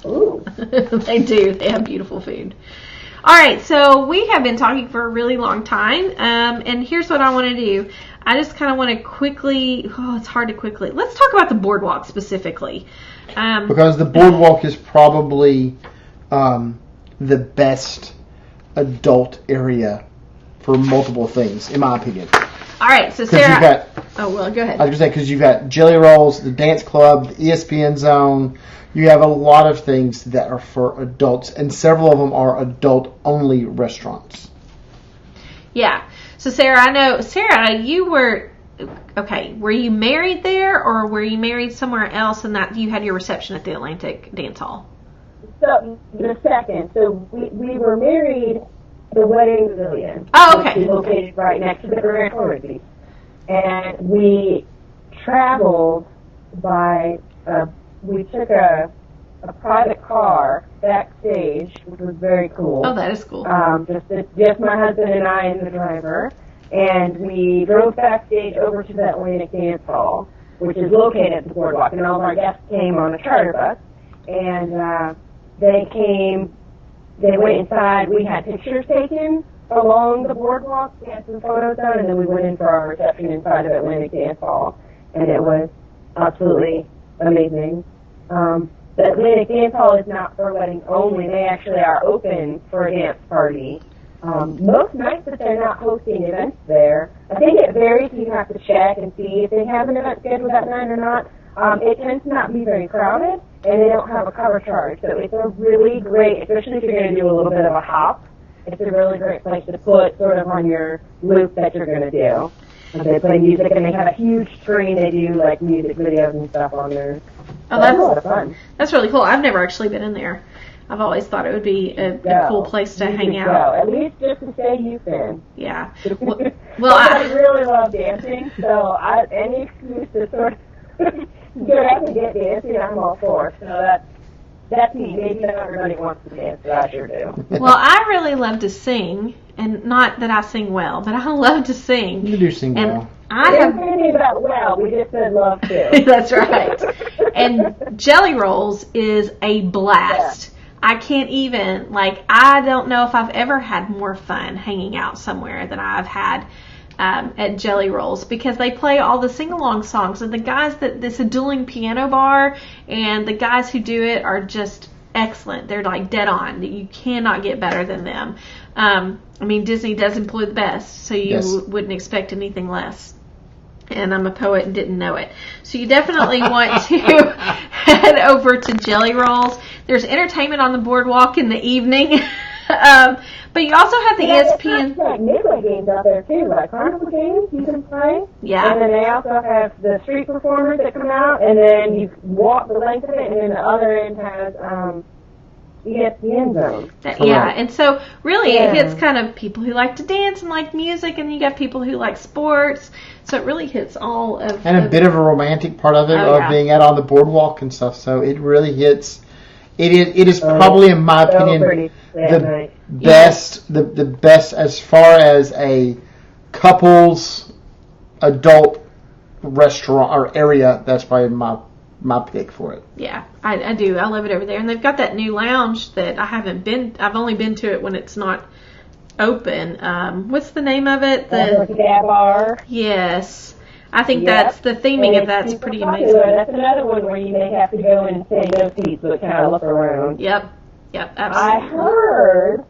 Ooh. They do. They have beautiful food. All right, so we have been talking for a really long time, and here's what I want to do. I just kind of want to quickly, it's hard to quickly, let's talk about the boardwalk specifically. Because the boardwalk is probably the best adult area for multiple things, in my opinion. All right, so Sarah. Go ahead. I was going to say, because you've got Jelly Rolls, the Dance Club, the ESPN Zone. You have a lot of things that are for adults, and several of them are adult-only restaurants. Yeah. So, Sarah, I know, you were, were you married there, or were you married somewhere else and that you had your reception at the Atlantic Dance Hall? So, the second. So, we were married the Wedding Pavilion. Oh, okay. Which is located right next to the Grand Floridian. And we traveled by, we took a private car backstage, which was very cool. Oh, that is cool. Just my husband and I and the driver. And we drove backstage over to the Atlantic Dance Hall, which is located at the boardwalk. And all of our guests came on a charter bus. And they went inside. We had pictures taken along the boardwalk. We had some photos done, and then we went in for our reception inside of Atlantic Dance Hall. And it was absolutely amazing. The Atlantic Dance Hall is not for weddings only. They actually are open for a dance party. Most nights that they're not hosting events there, I think it varies. You have to check and see if they have an event scheduled that night or not. It tends to not be very crowded, and they don't have a cover charge. So it's a really great, especially if you're going to do a little bit of a hop, it's a really great place to put sort of on your loop that you're going to do. They play music, and they have a huge screen. They do like music videos and stuff on there. Oh, that's a lot of fun. That's really cool. I've never actually been in there. I've always thought it would be a cool place to hang out. At least just to say you've been. Yeah. I really love dancing, so any excuse to sort of get up and get dancing, I'm all for. So that's me. Maybe not everybody wants to dance, but I sure do. Well, I really love to sing, and not that I sing well, but I love to sing. You do sing well. I didn't say anything about well. We just said love too. That's right. And Jelly Rolls is a blast. Yeah. I can't even, I don't know if I've ever had more fun hanging out somewhere than I've had at Jelly Rolls, because they play all the sing-along songs, and the guys it's a dueling piano bar, and the guys who do it are just excellent. They're dead on. You cannot get better than them. I mean, Disney does employ the best, so you Yes. wouldn't expect anything less. And I'm a poet and didn't know it. So you definitely want to head over to Jelly Rolls. There's entertainment on the boardwalk in the evening. But you also have the ESPN. There's like midway games out there too, like carnival games you can play. Yeah. And then they also have the street performers that come out, and then you walk the length of it, and then the other end has ESPN zone. Yeah, and so really it Yeah. hits kind of people who like to dance and like music, and you got people who like sports. So it really hits all of. And a bit of a romantic part of it, Oh, of yeah. being out on the boardwalk and stuff. So it really hits. It is probably, in my opinion, the best. The best as far as a couples adult restaurant or area. That's probably my pick for it. Yeah, I do. I love it over there, and they've got that new lounge that I haven't been. I've only been to it when it's not open. What's the name of it? The bar. Yes, I think Yep. that's the theming of that's super pretty popular. amazing. That's another one where you may have to go and say no seats, but kind of look around. Yep, I absolutely. heard,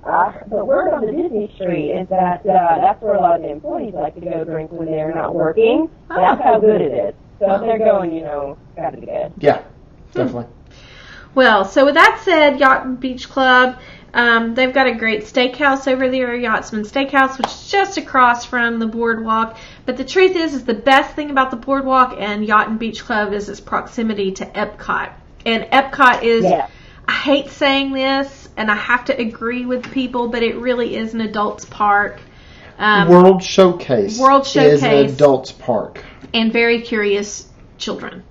the word on the Disney Street is that that's where a lot of the employees like to go drink when they're not working. Oh. That's how good it is. So if they're going, gotta be good. Yeah, definitely. Well, so with that said, Yacht and Beach Club, they've got a great steakhouse over there, Yachtsman Steakhouse, which is just across from the boardwalk. But the truth is the best thing about the boardwalk and Yacht and Beach Club is its proximity to Epcot. And Epcot is, I hate saying this, and I have to agree with people, but it really is an adults park. World Showcase. Is an adults park. And very curious children.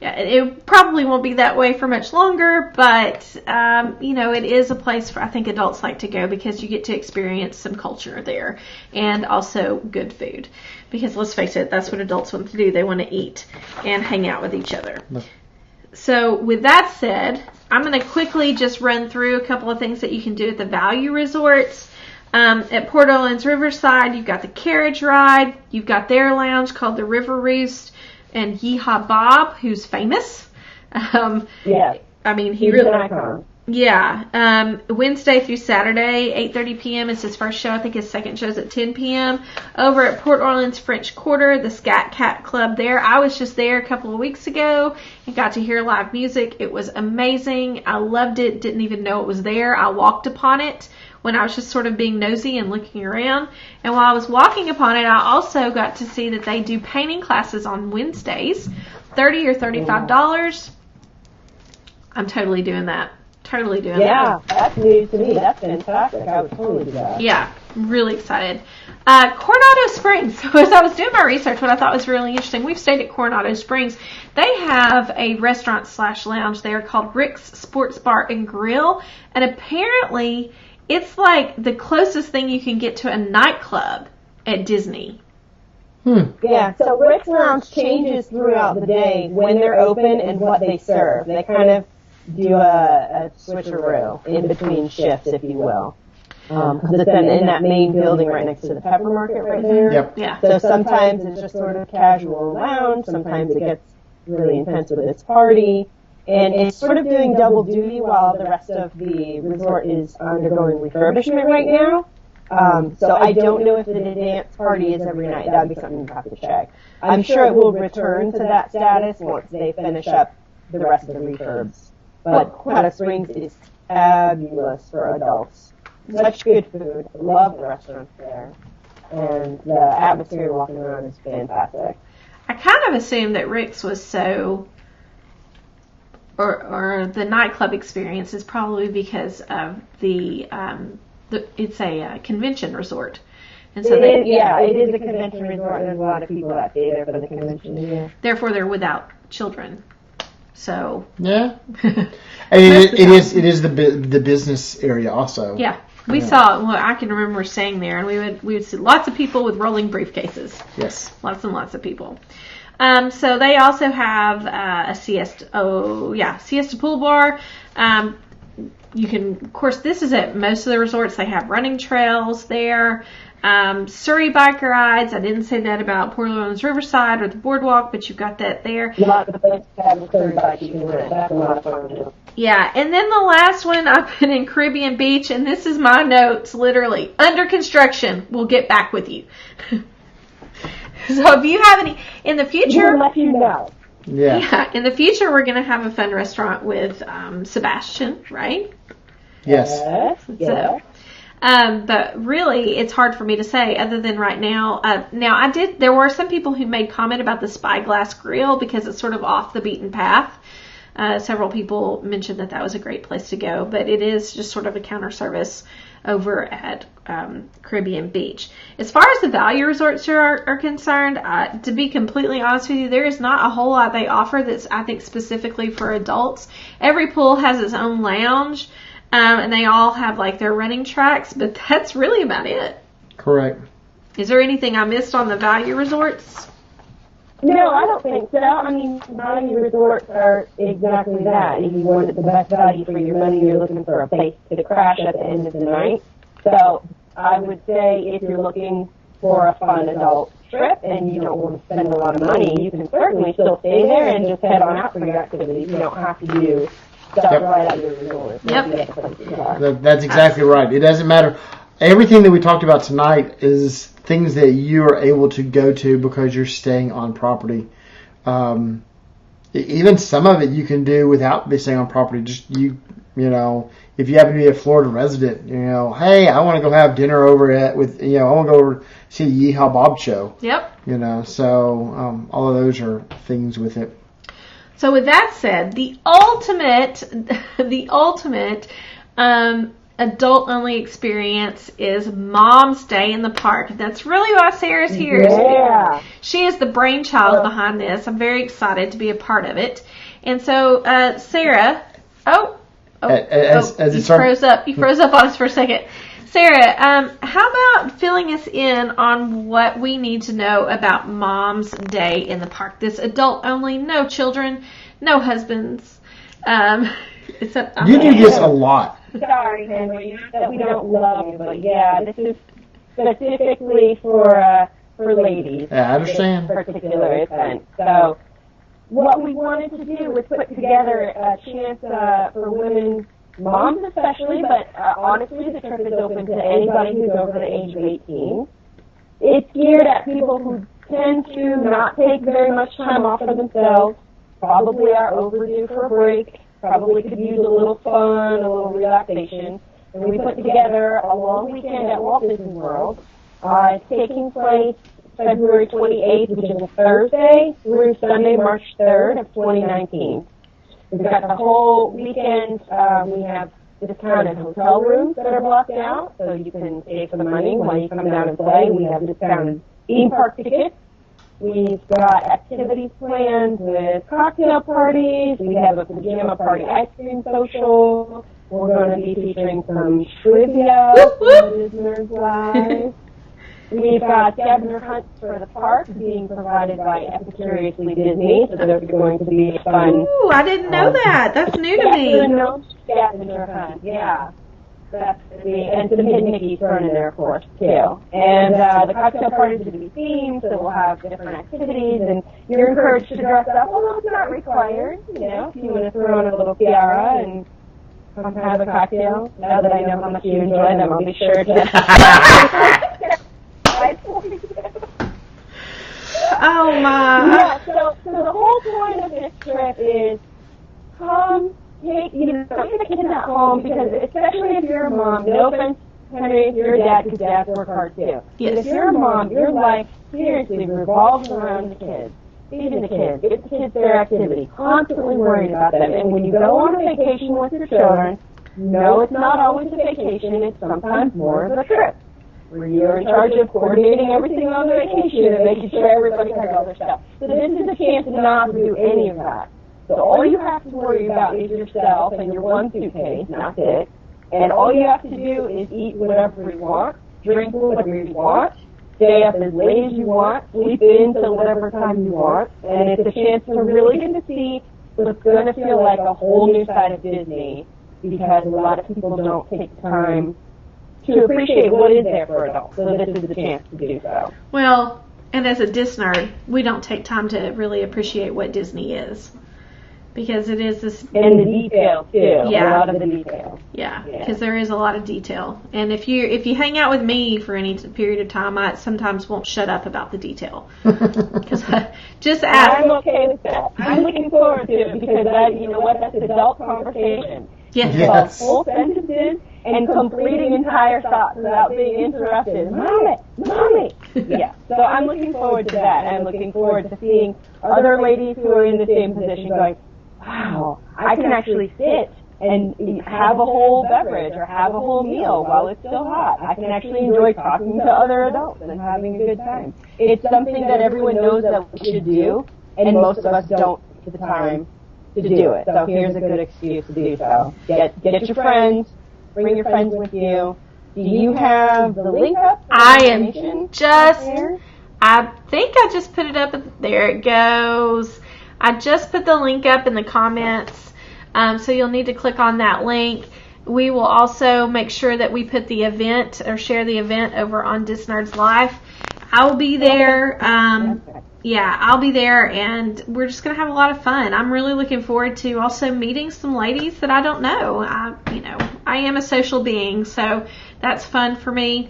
Yeah, it probably won't be that way for much longer, but, it is a place for, I think, adults like to go because you get to experience some culture there and also good food. Because let's face it, that's what adults want to do. They want to eat and hang out with each other. So with that said, I'm going to quickly just run through a couple of things that you can do at the value resorts. At Port Orleans Riverside, you've got the carriage ride. You've got their lounge called the River Roost. And Yeehaw Bob, who's famous. Yeah. I mean, He's really. an icon. Yeah. Wednesday through Saturday, 8:30 p.m. is his first show. I think his second show's at 10 p.m. Over at Port Orleans French Quarter, the Scat Cat Club there. I was just there a couple of weeks ago and got to hear live music. It was amazing. I loved it. Didn't even know it was there. I walked upon it when I was just sort of being nosy and looking around. And while I was walking upon it, I also got to see that they do painting classes on Wednesdays, $30 or $35. I'm totally doing that. Totally doing that. Yeah, that's news to me. That's fantastic. I would totally do that. Yeah, I'm really excited. Coronado Springs. So as I was doing my research, what I thought was really interesting, we've stayed at Coronado Springs. They have a restaurant/lounge there called Rick's Sports Bar and Grill. And apparently it's like the closest thing you can get to a nightclub at Disney. Yeah, so Rick's Lounge changes throughout the day when they're open and what they serve. They kind of do a switcheroo in between shifts, if you will. Because it's in that main building right next to the Pepper Market right there. Yep. Yeah. So sometimes it's just sort of casual lounge. Sometimes it gets really intense with its party. And it's sort of doing double duty while the rest of the resort is undergoing refurbishment right now. So I don't know if the dance party is every night. That would be something you have to check. I'm sure it will return to that status once they finish up the rest of the refurbs. But Coronado Springs is fabulous for adults. Such good food. I love the restaurants there. And the atmosphere walking around is fantastic. I kind of assumed that Rick's was so, or the nightclub experience is probably because of it's a convention resort. And so it is a convention resort, and there's a lot of people that stay there for the convention. Yeah. Therefore, they're without children. So Yeah. And it is the business area also. yeah, we saw. Well, I can remember staying there, and we would see lots of people with rolling briefcases. Yes. Lots and lots of people. So they also have a siesta pool bar. You can, of course, this is at most of the resorts. They have running trails there. Surrey bike rides. I didn't say that about Port Orleans Riverside or the boardwalk, but you've got that there. A lot of the places have a third bike you can rent. That's a lot of fun to do. Yeah, and then the last one I put in Caribbean Beach, and this is my notes, literally. Under construction. We'll get back with you. So if you have any, in the future... We'll let you know. Yeah, in the future we're going to have a fun restaurant with Sebastian, right? Yes. Yes. But really, it's hard for me to say other than right now. There were some people who made comment about the Spyglass Grill because it's sort of off the beaten path. Several people mentioned that was a great place to go, but it is just sort of a counter service over at Caribbean Beach. As far as the value resorts are concerned, to be completely honest with you, there is not a whole lot they offer that's, I think, specifically for adults. Every pool has its own lounge, and they all have like their running tracks, but that's really about it. Correct. Is there anything I missed on the value resorts? No, I don't think so. I mean, value resorts are exactly that. If you want the best value for your money, you're looking for a place to crash at the end of the night. So I would say if you're looking for a fun adult trip and you don't want to spend a lot of money, you can certainly still stay there and just head on out for your activities. You don't have to do stuff right at your resort. Yep. That's exactly right. It doesn't matter. Everything that we talked about tonight is things that you are able to go to because you're staying on property. Even some of it you can do without staying on property. Just you know, if you happen to be a Florida resident, hey, I want to go have dinner over I want to go over see the Yeehaw Bob show. Yep. So all of those are things with it. So with that said, the ultimate adult-only experience is Mom's Day in the Park. That's really why Sarah's here. Yeah. She is the brainchild behind this. I'm very excited to be a part of it. And so, Sarah, you froze up. You froze up on us for a second. Sarah, how about filling us in on what we need to know about Mom's Day in the Park? This adult-only, no children, no husbands. Except you do this a lot. Sorry, Henry, not that we don't love you, but yeah, this is specifically for ladies. Yeah, I understand. This particular event. So, what we wanted to do was put together a chance for women, moms especially, but honestly, the trip is open to anybody who's over the age of 18. It's geared at people who tend to not take very much time off for themselves, probably are overdue for a break, probably could use a little fun, a little relaxation. And we put together a long weekend at Walt Disney World. It's taking place February 28th, which is a Thursday, through Sunday, March 3rd of 2019. We've got the whole weekend. We have discounted hotel rooms that are blocked out, so you can save some money while you come down and play. We have discounted theme park tickets. We've got activities planned with cocktail parties. We have a pajama party ice cream social. We're going to be featuring some trivia for listeners live. We've got scavenger hunts for the park being provided by Epicuriously Disney, so there's going to be fun. Ooh, I didn't know that. That's new to me. Scavenger hunt, yeah. That's and some hidden Mickeys thrown in there, of course, too. And the cocktail parties are going to be themed, so we'll have different activities, and you're encouraged to dress up, although it's not required. If you want to throw on a little tiara and come have a cocktail. Now that I know how much you enjoy them, I'll be sure to. Oh my! Yeah. So the whole point of this trip is come. Take the kids at home, because especially if you're a mom, no offense, Henry, if you're a dad, because dads work hard too. Yes. But if you're a mom, your life seriously revolves around the kids. Feeding the kids, get the kids their activity, constantly worried about them. And when you go on a vacation with your children, no, it's not always a vacation, it's sometimes more of a trip, where you're in charge of coordinating everything on the vacation and making sure everybody has all their stuff. So this is a chance not to do any of that. So all you have to worry about is yourself and your one suitcase, not it. And all you have to do is eat whatever you want, drink whatever you want, stay up as late as you want, sleep in till whatever time you want. And it's a chance to really get to see what's going to feel like a whole new side of Disney, because a lot of people don't take time to appreciate what is there for adults. So this is the chance to do so. Well, and as a Disney nerd, we don't take time to really appreciate what Disney is. because it is this. And the detail too. Yeah. A lot of the detail. Yeah, because there is a lot of detail, and if you hang out with me for any period of time, I sometimes won't shut up about the detail. Because just ask. I'm okay with that. I'm looking forward to it because you know what? That's adult conversation. Yeah. Yes. Full sentences and completing entire thoughts without being interrupted. Mommy. Yeah. So I'm looking forward to that. I'm looking forward to seeing other ladies who are in the same position going, wow, I can actually sit and have a whole beverage or have a whole meal while it's still hot. I can actually enjoy talking to other adults and having a good time. It's something that everyone knows that we should do, and most of us don't take the time to do it. So here's a good excuse to do so. Get your friends, bring your friends with you. Do you have the link up? I think I just put it up. There it goes. I just put the link up in the comments. So you'll need to click on that link. We will also make sure that we put the event or share the event over on Dis Nerds Live. I will be there. I'll be there, and we're just going to have a lot of fun. I'm really looking forward to also meeting some ladies that I don't know. I am a social being, so that's fun for me.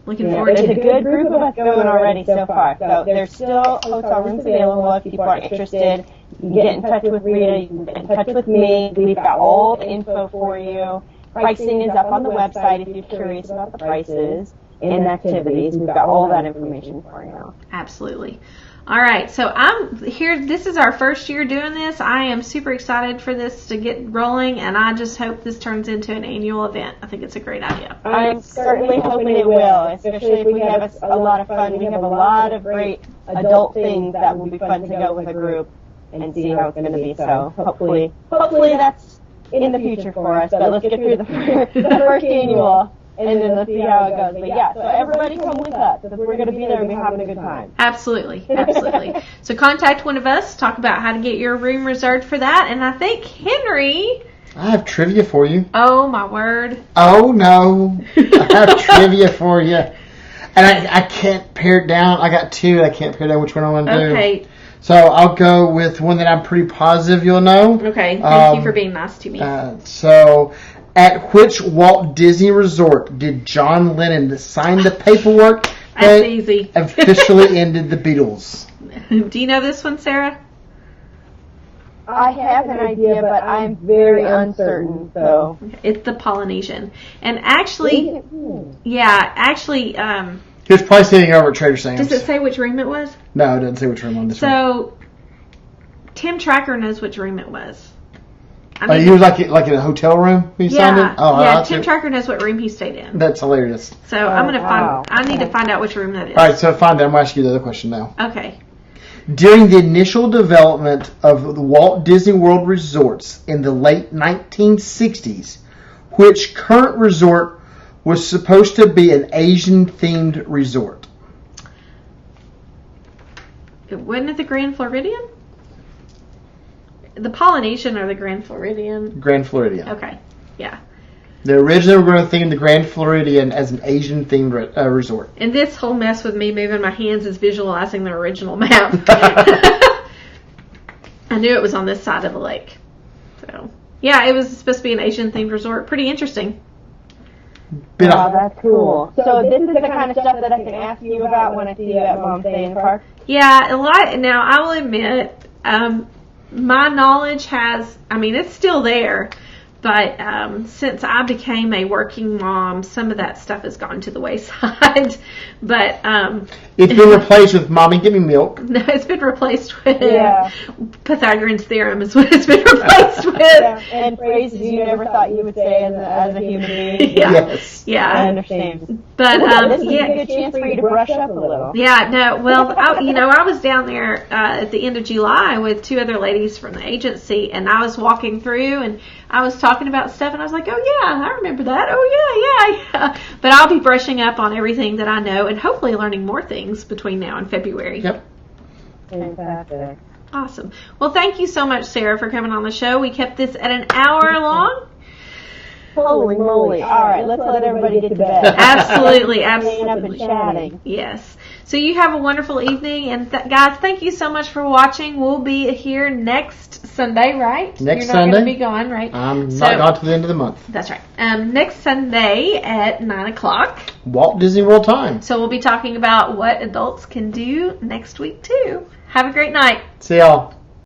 Looking forward to it. There's a good group of us going already so far. So there's still hotel rooms available if people are interested. You can get in touch with Rita. You can get in touch with me. We've got all the info for you. Pricing is up on the website if you're curious about the prices and activities. We've got all that information for you. Absolutely. All right, so I'm here. This is our first year doing this. I am super excited for this to get rolling, and I just hope this turns into an annual event. I think it's a great idea. I'm certainly hoping it will, especially if we have a lot of fun. We have a lot of great adult things that will be fun to go with a group and see how it's going to be. So hopefully that's in the future for us. But let's get through the first annual. And then let's see how it goes. But yeah, so everybody come with us. Because we're going to be there and be having a good time. Absolutely. So contact one of us, talk about how to get your room reserved for that. And I think Henry... I have trivia for you. Oh, my word. Oh, no. I have trivia for you. And I can't pare it down. I got two. I can't pare down which one I want to do. Okay. So I'll go with one that I'm pretty positive you'll know. Okay. Thank you for being nice to me. At which Walt Disney Resort did John Lennon sign the paperwork that easy. officially ended the Beatles? Do you know this one, Sarah? I have an idea, but I'm very uncertain. So it's the Polynesian, and actually, He was probably sitting over at Trader Sam's. Does it say which room it was? No, it doesn't say which room on this one. So Tim Tracker knows which room it was. He was like in a hotel room when he signed it? Oh, Tim Tracker knows what room he stayed in. That's hilarious. So I'm going to I need to find out which room that is. All right, so find out. I'm going to ask you the other question now. Okay. During the initial development of the Walt Disney World resorts in the late 1960s, which current resort was supposed to be an Asian-themed resort? Wasn't it the Grand Floridian? The Polynesian or the Grand Floridian? Grand Floridian. Okay, yeah. They originally were going to theme the Grand Floridian as an Asian-themed resort. And this whole mess with me moving my hands is visualizing the original map. I knew it was on this side of the lake. So, yeah, it was supposed to be an Asian-themed resort. Pretty interesting. Wow, that's cool. So this is the kind of stuff that I can ask you about when I see you at Mom's Day in the Park? Yeah, a lot. Now, I will admit... my knowledge it's still there, but since I became a working mom, some of that stuff has gone to the wayside. But it's been replaced with "Mommy, give me milk." No, it's been replaced with Pythagorean's theorem is what it's been replaced with. Yeah. And phrases you never thought you would say as a human being. Yeah. Yes. Yeah. I understand. But this is a good chance for you to brush up a little. Yeah. No. Well, I was down there at the end of July with two other ladies from the agency, and I was walking through and I was talking about stuff, and I was like, "Oh yeah, I remember that. Oh yeah." But I'll be brushing up on everything that I know, and hopefully learning more things between now and February. Yep. Fantastic. Awesome. Well, thank you so much, Sarah, for coming on the show. We kept this at an hour long. Holy moly. All right, let's let everybody get to bed. Absolutely. Staying up and chatting. Yes. So you have a wonderful evening. And guys, thank you so much for watching. We'll be here next Sunday, right? Next You're not Sunday? going to be gone, right? I'm not gone to the end of the month. That's right. Next Sunday at 9 o'clock. Walt Disney World time. So we'll be talking about what adults can do next week, too. Have a great night. See y'all.